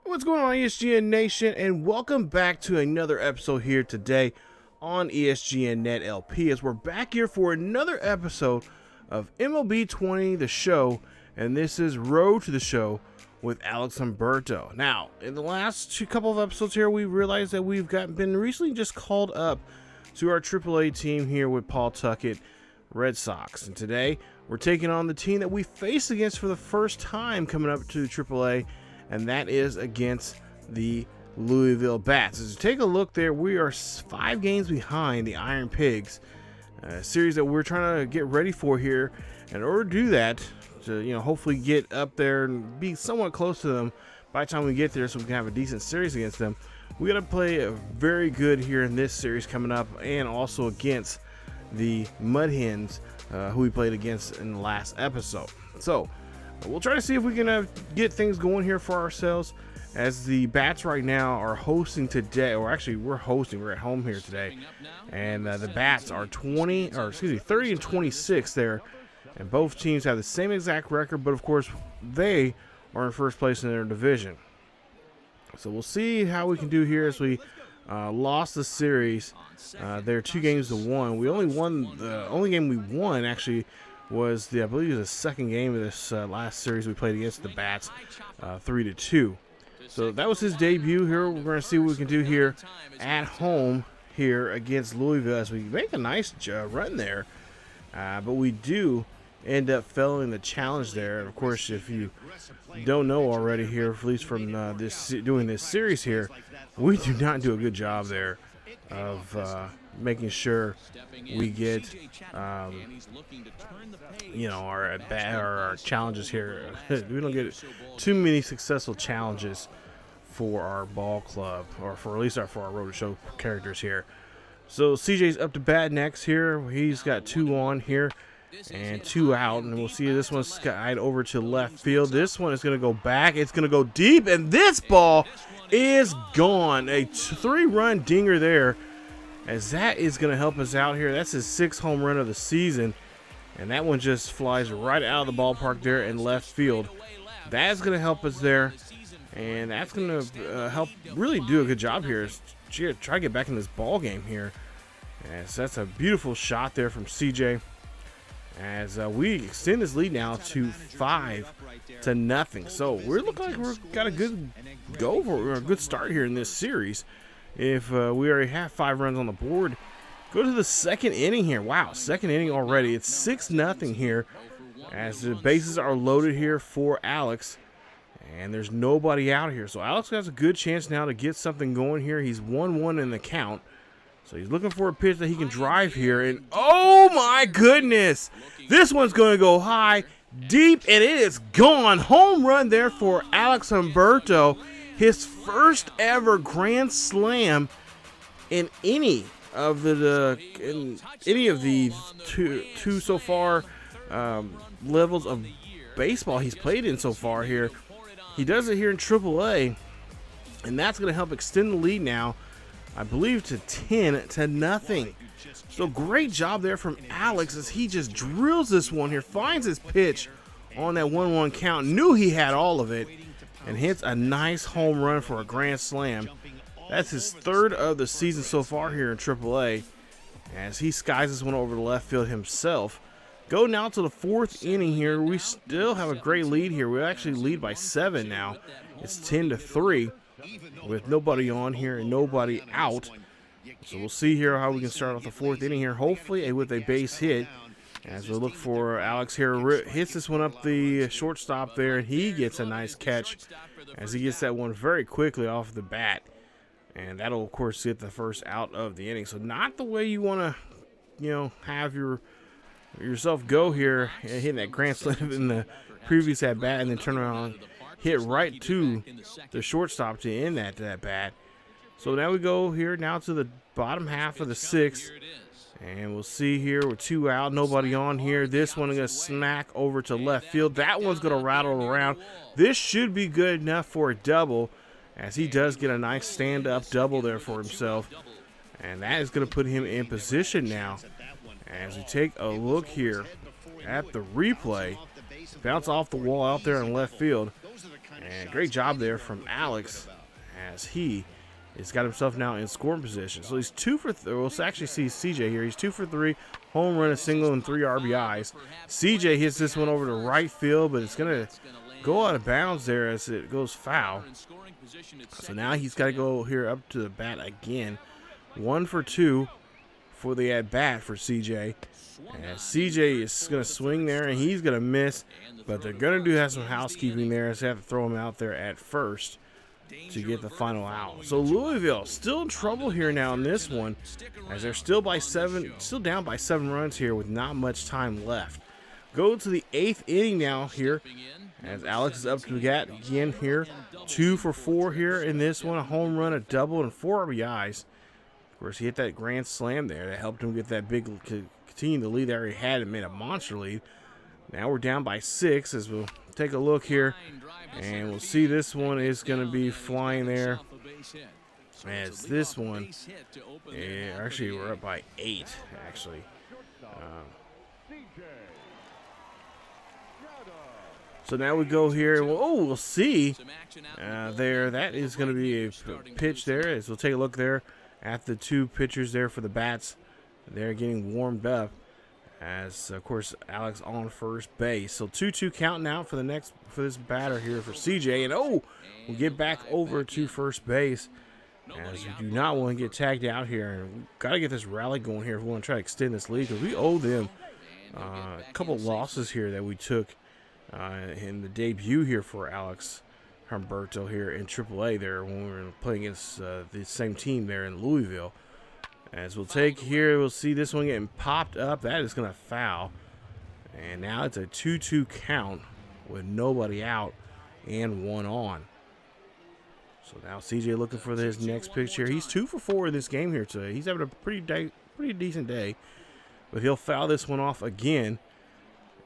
What's going on, ESGN Nation, and welcome back to another episode here today on ESGNet LP, as we're back here for another episode of MLB 20, the show, and this is Road to the Show with Alex Humberto. Now, in the last couple of episodes here, we realized that we've been recently just called up to our AAA team here with Paul Tuckett Red Sox, and today we're taking on the team that we faced against for the first time coming up to AAA, and that is against the Louisville Bats. As you take a look there, we are 5 games behind the Iron Pigs, a series that we're trying to get ready for here. In order to do that, to hopefully get up there and be somewhat close to them by the time we get there, so we can have a decent series against them, we got to play very good here in this series coming up, and also against the Mud Hens, who we played against in the last episode. So we'll try to see if we can get things going here for ourselves, as the Bats right now are hosting today, or actually we're at home here today, and the Bats are 30 and 26 there, and both teams have the same exact record, but of course they are in first place in their division. So we'll see how we can do here, as we lost the series. They're 2 games to 1. We only won, the only game we won actually was I believe the second game of this last series we played against the Bats, 3-2. So that was his debut here. We're going to see what we can do here at home here against Louisville, as we make a nice run there. But we do end up failing the challenge there. And of course, if you don't know already here, at least from doing this series here, we do not do a good job there of making sure we get our challenges here. We don't get too many successful challenges for our ball club, or for at least for our Road to Show characters here. So CJ's up to bat next here. He's got 2 on here and 2 out, and we'll see this one's skied over to left field. This one is going to go back. It's going to go deep, and this ball is gone. A 3-run dinger there, as that is going to help us out here. That's his 6th home run of the season, and that one just flies right out of the ballpark there in left field. That's going to help us there, and that's going to help really do a good job here. Try to get back in this ball game here. So that's a beautiful shot there from CJ, as we extend this lead now to 5-0. So we're looking like we've got a good a good start here in this series. If we already have 5 runs on the board, go to the 2nd inning here. Wow, 2nd inning already. It's 6-0 here, as the bases are loaded here for Alex, and there's nobody out here. So Alex has a good chance now to get something going here. He's 1-1 in the count. So he's looking for a pitch that he can drive here, and oh my goodness, this one's going to go high, deep, and it is gone. Home run there for Alex Humberto, his first ever grand slam in any of the two so far levels of baseball he's played in so far here. He does it here in AAA, and that's going to help extend the lead now, I believe, to 10-0. So great job there from Alex, as he just drills this one here, finds his pitch on that 1-1 count, knew he had all of it, and hits a nice home run for a grand slam. That's his 3rd of the season so far here in AAA, as he skies this one over the left field himself. Go now to the 4th inning here. We still have a great lead here. We actually lead by 7 now. It's 10-3 with nobody on here and nobody out. So we'll see here how we can start off the 4th inning here, hopefully with a base hit, as we look for Alex here. Hits this one up the shortstop there, and he gets a nice catch, as he gets that one very quickly off the bat, and that'll of course get the first out of the inning. So not the way you want to have yourself go here, hitting that grand slam in the previous at bat, and then turn around, hit right to the shortstop to end that bat. So now we go here now to the bottom half of the 6th, and we'll see here with 2 out, nobody on here. This one is going to smack over to left field. That one's going to rattle around. This should be good enough for a double, as he does get a nice stand-up double there for himself, and that is going to put him in position now. As we take a look here at the replay, bounce off the wall out there in left field. And great job there from Alex, as he has got himself now in scoring position. So he's 2 for 3. We'll actually see CJ here. He's 2 for 3, home run, a single, and 3 RBIs. CJ hits this one over to right field, but it's going to go out of bounds there as it goes foul. So now he's got to go here up to the bat again. 1 for 2 for the at-bat for CJ. And CJ is going to swing there, and he's going to miss. But they're going to have some housekeeping there, as they have to throw him out there at first to get the final out. So Louisville still in trouble here now in this one, as they're still down by 7 runs here with not much time left. Go to the 8th inning now here, as Alex is up to the bat again here. 2 for 4 here in this one, a home run, a double, and 4 RBIs. Of course, he hit that grand slam there that helped him get that big, continue the lead that he had and made a monster lead. Now we're down by 6, as we'll take a look here, and we'll see this one is going to be flying there. As this one, actually we're up by 8, actually. So now we go here, and we'll see there. That is going to be a pitch there, as we'll take a look there at the 2 pitchers there for the Bats. They're getting warmed up, as of course Alex on first base. So 2-2 count now for this batter here for CJ, and we'll get back over to first base, as we do not want to get tagged out here, and we've got to get this rally going here if we want to try to extend this lead, because we owe them a couple losses here that we took in the debut here for Alex Humberto here in AAA there when we were playing against the same team there in Louisville. As we'll take here, we'll see this one getting popped up. That is going to foul. And now it's a 2-2 count with nobody out and 1 on. So now CJ looking for his next pitch here. He's 2 for 4 in this game here today. He's having a pretty decent day. But he'll foul this one off again.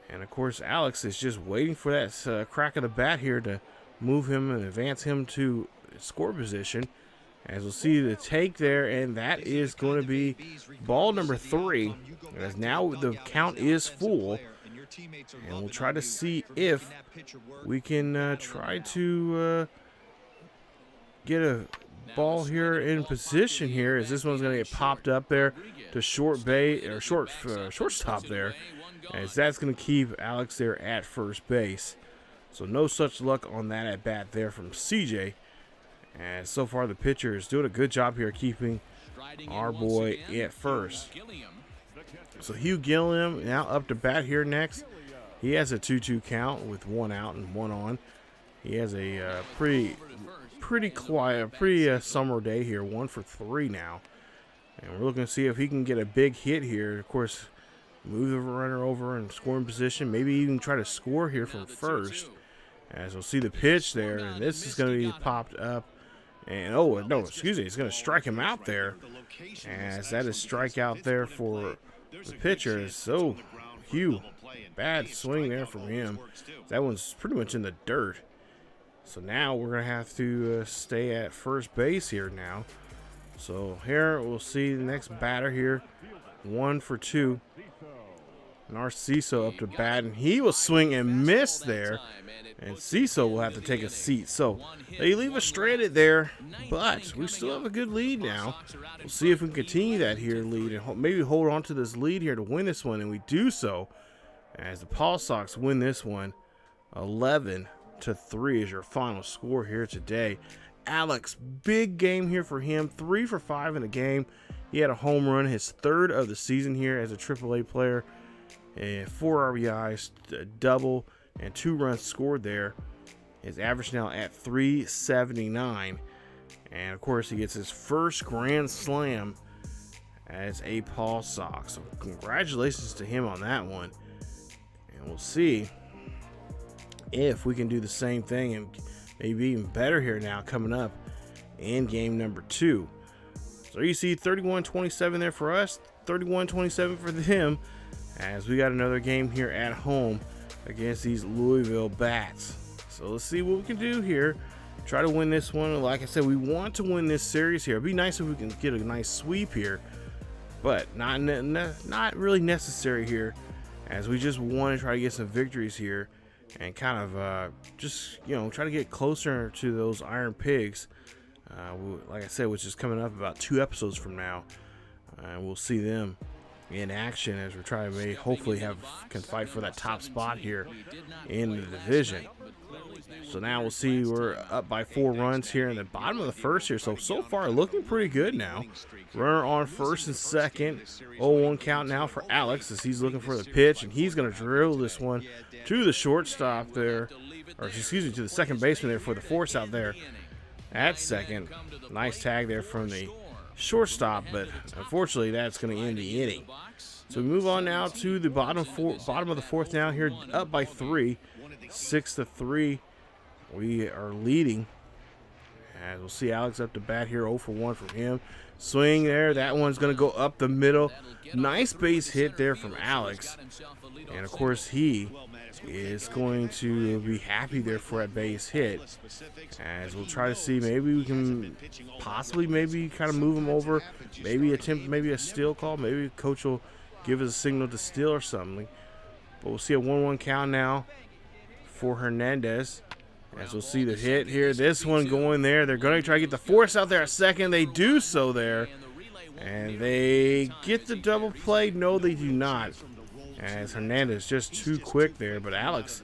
And, of course, Alex is just waiting for that crack of the bat here to move him and advance him to score position. As we'll see the take there, and that is going to be ball number 3. As now the count is full. And we'll try to see if we can try to get a ball here in position here, as this one's going to get popped up there to shortstop there, as that's going to keep Alex there at first base. So no such luck on that at bat there from CJ. And so far the pitcher is doing a good job here keeping our boy at first. So Hugh Gilliam now up to bat here next. He has a 2-2 count with 1 out and 1 on. He has a pretty quiet, summer day here, 1 for 3 now. And we're looking to see if he can get a big hit here. Of course, move the runner over in scoring position. Maybe even try to score here from first. As we'll see the pitch there, and this is going to be popped up. And it's going to strike him out there. As that is strikeout there for the pitcher. So Hugh, bad swing there from him. That one's pretty much in the dirt. So now we're going to have to stay at first base here now. So here we'll see the next batter here. 1 for 2. Narciso up to bat, and he will swing and miss there. And Ciso will have to take a seat. So they leave us stranded there, but we still have a good lead now. We'll see if we can continue that here lead and maybe hold on to this lead here to win this one. And we do so as the Paw Sox win this one 11-3 is your final score here today. Alex, big game here for him. 3 for 5 in the game. He had a home run, his 3rd of the season here as a AAA player. And 4 RBIs, a double, and 2 runs scored there. His average now at 379. And, of course, he gets his first grand slam as a Paw Sox. So, congratulations to him on that one. And we'll see if we can do the same thing and maybe even better here now coming up in game number 2. So, you see 31-27 there for us, 31-27 for them, as we got another game here at home against these Louisville Bats. So let's see what we can do here. Try to win this one. Like I said, we want to win this series here. It'd be nice if we can get a nice sweep here, but not really necessary here, as we just want to try to get some victories here and kind of just, you know, try to get closer to those Iron Pigs. Like I said, which is coming up about 2 episodes from now. And we'll see them in action as we're trying to hopefully can fight for that top spot here in the division. So now we'll see, we're up by 4 runs here in the bottom of the first here. So far looking pretty good now. Runner on first and second. 0-1 count now for Alex as he's looking for the pitch, and he's going to drill this one to the shortstop there, or excuse me, to the second baseman there for the force out there at second. Nice tag there from the shortstop, but unfortunately that's going to end the inning. So we move on now to the bottom of the fourth now here, up by 3, 6-3. We are leading. And we'll see Alex up to bat here, 0 for 1 from him. Swing there, that one's going to go up the middle. Nice base hit there from Alex. And of course he is going to be happy there for that base hit. As we'll try to see, maybe we can possibly kind of move him over. Maybe attempt maybe a steal call. Maybe coach will give us a signal to steal or something. But we'll see a 1-1 count now for Hernandez. As we'll see the hit here, this one going there. They're going to try to get the force out there at second. They do so there. And they get the double play. No, they do not. As Hernandez just too quick there. But Alex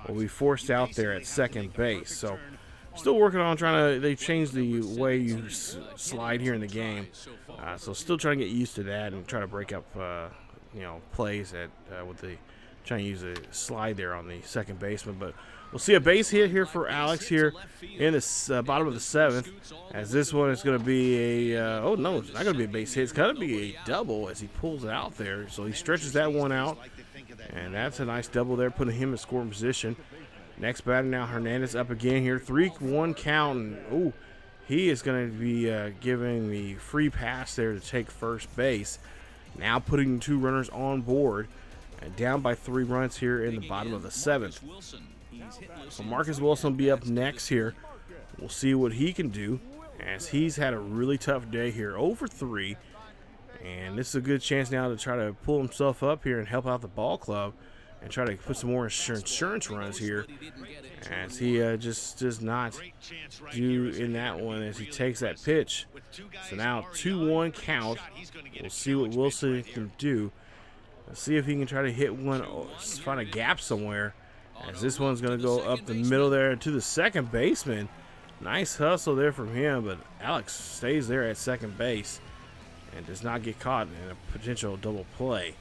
will be forced out there at second base. So still working on trying to, they changed the way you slide here in the game. So still trying to get used to that and try to break up, you know, plays with the, trying to use a slide there on the second baseman. But we'll see a base hit here for Alex here in the bottom of the 7th, as this one is going to be a, oh no, it's not going to be a base hit. It's going to be a double as he pulls it out there. So he stretches that one out, and that's a nice double there, putting him in scoring position. Next batter now, Hernandez up again here, 3-1 count, and oh, he is going to be giving the free pass there to take first base. Now putting 2 runners on board, and down by 3 runs here in the bottom of the 7th. So Marcus Wilson will be up next here. We'll see what he can do, as he's had a really tough day here, 0 for 3. And this is a good chance now to try to pull himself up here and help out the ball club and try to put some more insurance runs here, as he just does not do in that one as he takes that pitch. So now 2-1 count. We'll see what Wilson can do. Let's see if he can try to hit one, find a gap somewhere, as this one's going to go up the middle there to the second baseman. Nice hustle there from him, but Alex stays there at second base and does not get caught in a potential double play.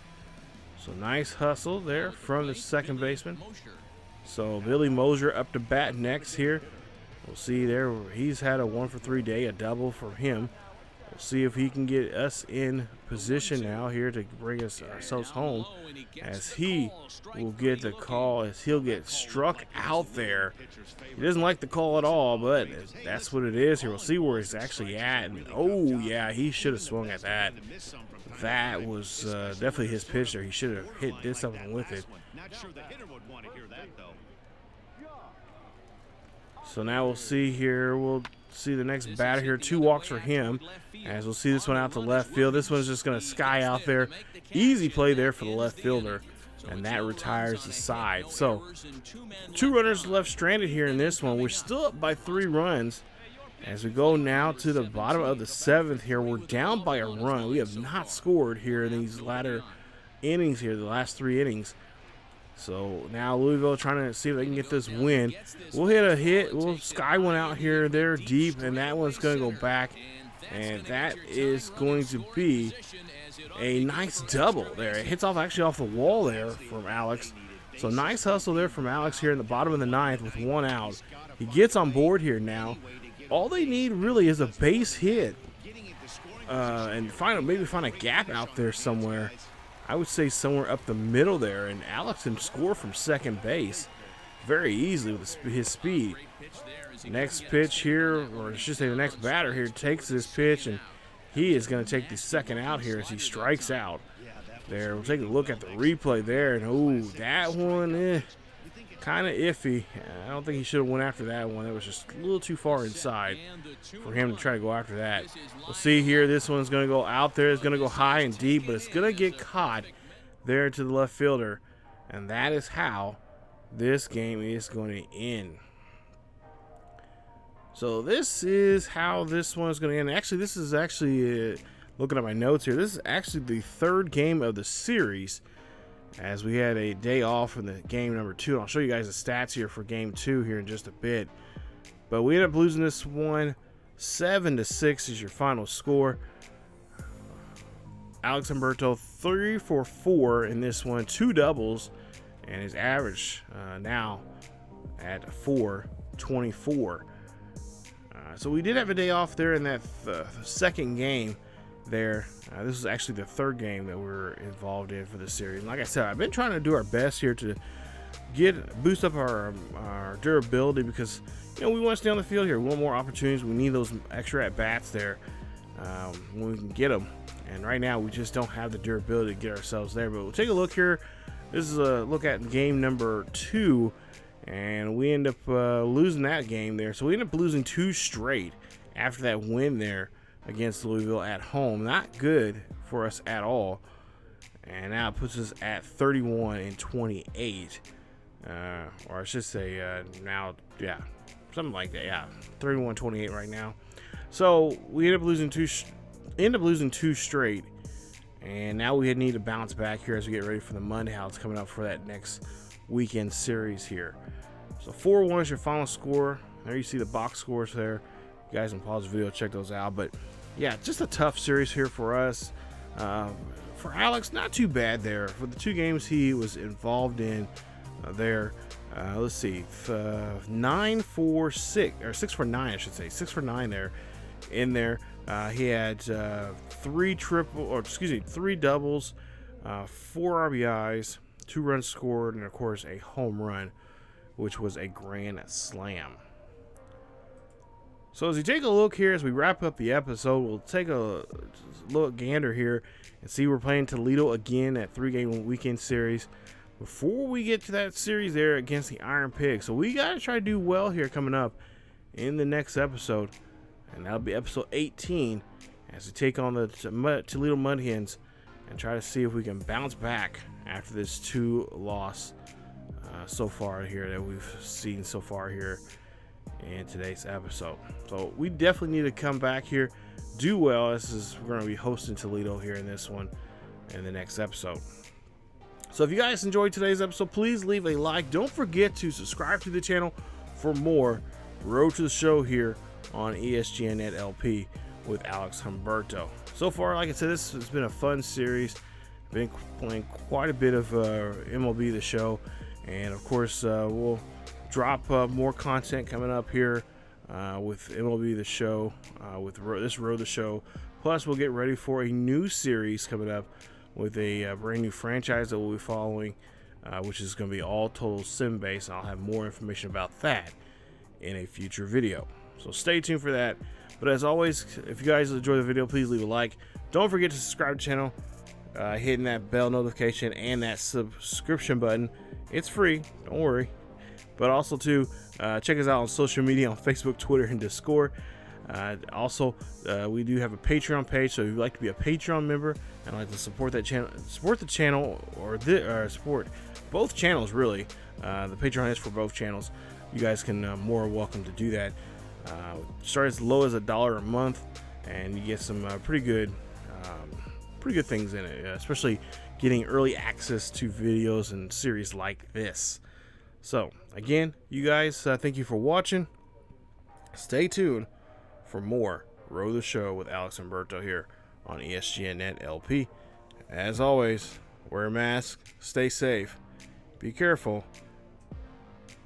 So nice hustle there from the second baseman. So Billy Mosier up to bat next here. We'll see there, he's had a 1 for 3 day, a double for him. We'll see if he can get us in position now here to bring ourselves home, as he will get the call, as he'll get struck out there. He doesn't like the call at all, but that's what it is here. We'll see where he's actually at. And oh yeah, he should have swung at that. That was definitely his pitch there. He should have did something with it. So now we'll see here. We'll see the next batter here. 2 walks for him, as we'll see this one out to left field. This one's just going to sky out there. Easy play there for the left fielder, and that retires the side. So 2 runners left stranded here in this one. We're still up by 3 runs. As we go now to the bottom of the 7th here, we're down by a run. We have not scored here in these latter innings here, the last 3 innings. So now Louisville trying to see if they can get this win. We'll hit a hit. We'll sky one out here, there deep, and that one's going to go back. And that is going to be a nice double there. It hits actually off the wall there from Alex. So nice hustle there from Alex here in the bottom of the 9th with 1 out. He gets on board here now. All they need really is a base hit, and maybe find a gap out there somewhere. I would say somewhere up the middle there, and Alex can score from second base very easily with his speed. Next pitch here, or I should say the next batter here, takes this pitch, and he is going to take the second out here as he strikes out there. We'll take a look at the replay there, and oh, that one, kind of iffy. I don't think he should have went after that one. It was just a little too far inside for him to try to go after that. We'll see here. This one's going to go out there. It's going to go high and deep, but it's going to get caught there to the left fielder. And that is how this game is going to end. So this is how this one is going to end. Actually, this is looking at my notes here, this is actually the third game of the series, as we had a day off in the game number 2. I'll show you guys the stats here for game 2 here in just a bit. But we ended up losing this one 7-6 is your final score. Alex Humberto 3 for 4 in this one, 2 doubles, and his average now at 424. So we did have a day off there in that second game there. This is actually the third game that we're involved in for the series. And like I said, I've been trying to do our best here to boost up our durability, because we want to stay on the field here. We want more opportunities. We need those extra at bats there when we can get them. And right now we just don't have the durability to get ourselves there. But we'll take a look here. This is a look at game number 2, and we end up losing that game there. So we end up losing 2 straight after that win there against Louisville at home. Not good for us at all. And now it puts us at 31-28. Or I should say now, yeah, something like that. Yeah, 31-28 right now. So we end up losing 2 straight. And now we need to bounce back here as we get ready for the Monday House coming up for that next weekend series here. So 4-1 is your final score. There you see the box scores there. You guys can pause the video, check those out. But yeah, just a tough series here for us. For Alex, not too bad there. For the 2 games he was involved in there, let's see, 9 for 6, or 6 for 9, I should say, 6 for 9 there. In there, he had 3 doubles, 4 RBIs, 2 runs scored, and of course a home run, which was a grand slam. So as we take a look here, as we wrap up the episode, we'll take a look gander here and see we're playing Toledo again at 3-game weekend series before we get to that series there against the Iron Pig. So we got to try to do well here coming up in the next episode, and that'll be episode 18, as we take on the Toledo Mud Hens and try to see if we can bounce back after this 2-loss so far here that we've seen so far here in today's episode. So we definitely need to come back here, do well. We're going to be hosting Toledo here in this one in the next episode. So if you guys enjoyed today's episode, please leave a like. Don't forget to subscribe to the channel for more Road to the Show here on ESGNet LP with Alex Humberto. So far, like I said, this has been a fun series. Been playing quite a bit of MLB The Show, and of course we'll drop more content coming up here with MLB The Show, with this Road to the Show. Plus, we'll get ready for a new series coming up with a brand new franchise that we'll be following, which is going to be all total sim based. I'll have more information about that in a future video, so stay tuned for that. But as always, if you guys enjoy the video, please leave a like. Don't forget to subscribe to the channel, hitting that bell notification and that subscription button. It's free, don't worry. But also to check us out on social media, on Facebook, Twitter, and Discord. Also, we do have a Patreon page, so if you'd like to be a Patreon member and like to support that channel, support the channel, or support both channels really. The Patreon is for both channels. You guys can more welcome to do that. Start as low as $1 a month, and you get some pretty good things in it, especially getting early access to videos and series like this. So again, you guys, thank you for watching. Stay tuned for more Road to the Show with Alex Humberto here on ESGNet LP. As always, wear a mask, stay safe, be careful,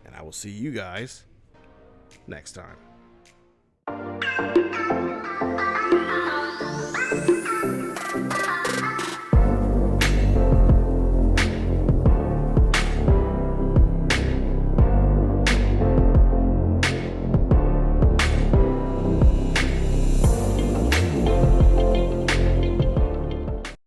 and I will see you guys next time.